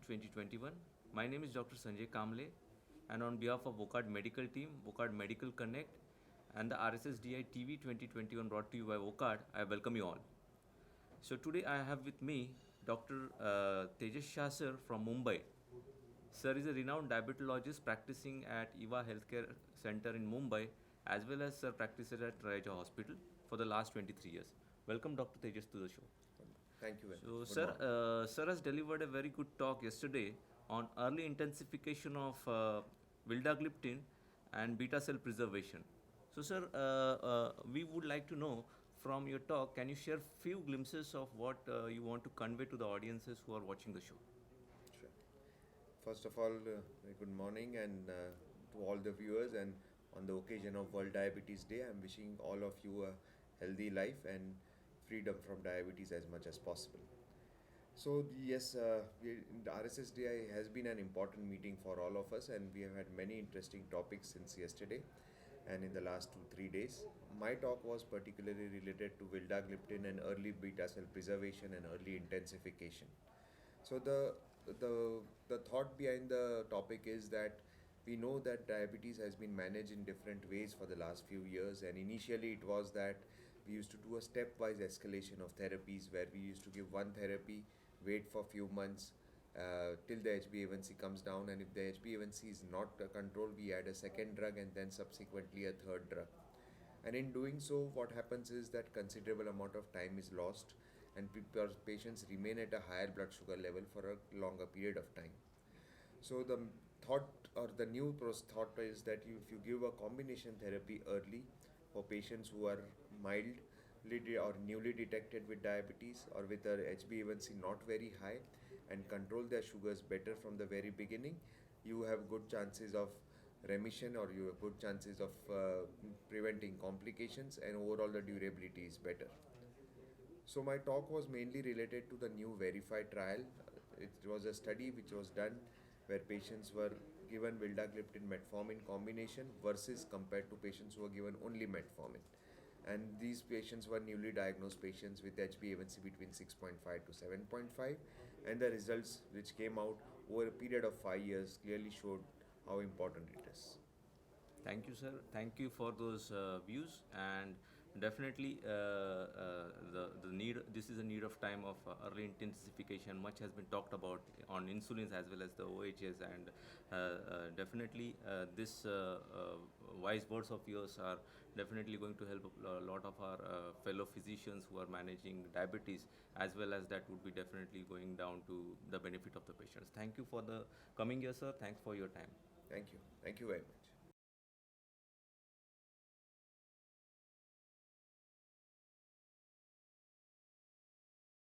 2021. My name is Dr. Sanjay Kamble, and on behalf of Vocard Medical Team, Vocard Medical Connect, and the RSSDI TV 2021 brought to you by Vocard, I welcome you all. So today I have with me Dr. Tejas Shah sir from Mumbai. Sir is a renowned diabetologist practicing at Eva Healthcare Center in Mumbai, as well as sir practices at Raja Hospital for the last 23 years. Welcome, Dr. Tejas, to the show. Thank you very So, much. sir has delivered a very good talk yesterday on early intensification of vildagliptin and beta cell preservation. So, sir, we would like to know from your talk, can you share few glimpses of what you want to convey to the audiences who are watching the show? Sure. First of all, very good morning and to all the viewers, and on the occasion of World Diabetes Day, I'm wishing all of you a healthy life and freedom from diabetes as much as possible. So yes, the RSSDI has been an important meeting for all of us, and we have had many interesting topics since yesterday and in the last 2-3 days. My talk was particularly related to vildagliptin and early beta cell preservation and early intensification. So the thought behind the topic is that we know that diabetes has been managed in different ways for the last few years, and initially it was that we used to do a stepwise escalation of therapies where we used to give one therapy, wait for a few months till the HbA1c comes down, and if the HbA1c is not controlled, we add a second drug and then subsequently a third drug. And in doing so, what happens is that considerable amount of time is lost, and patients remain at a higher blood sugar level for a longer period of time. So the thought or the new thought is that if you give a combination therapy early for patients who are mildly or newly detected with diabetes or with their HbA1c not very high, and control their sugars better from the very beginning, you have good chances of remission, or you have good chances of preventing complications, and overall the durability is better. So my talk was mainly related to the new VERIFY trial. It was a study which was done where patients were given vildagliptin metformin combination versus compared to patients who were given only metformin. And these patients were newly diagnosed patients with HbA1c between 6.5 to 7.5, and the results which came out over a period of 5 years clearly showed how important it is. Thank you, sir. Thank you for those views, and definitely the need. This is a need of time of early intensification. Much has been talked about on insulins as well as the OHs, and definitely this wise words of yours are definitely going to help a lot of our fellow physicians who are managing diabetes, as well as that would be definitely going down to the benefit of the patients. Thank you for the coming here, sir. Thanks for your time. Thank you. Thank you very much.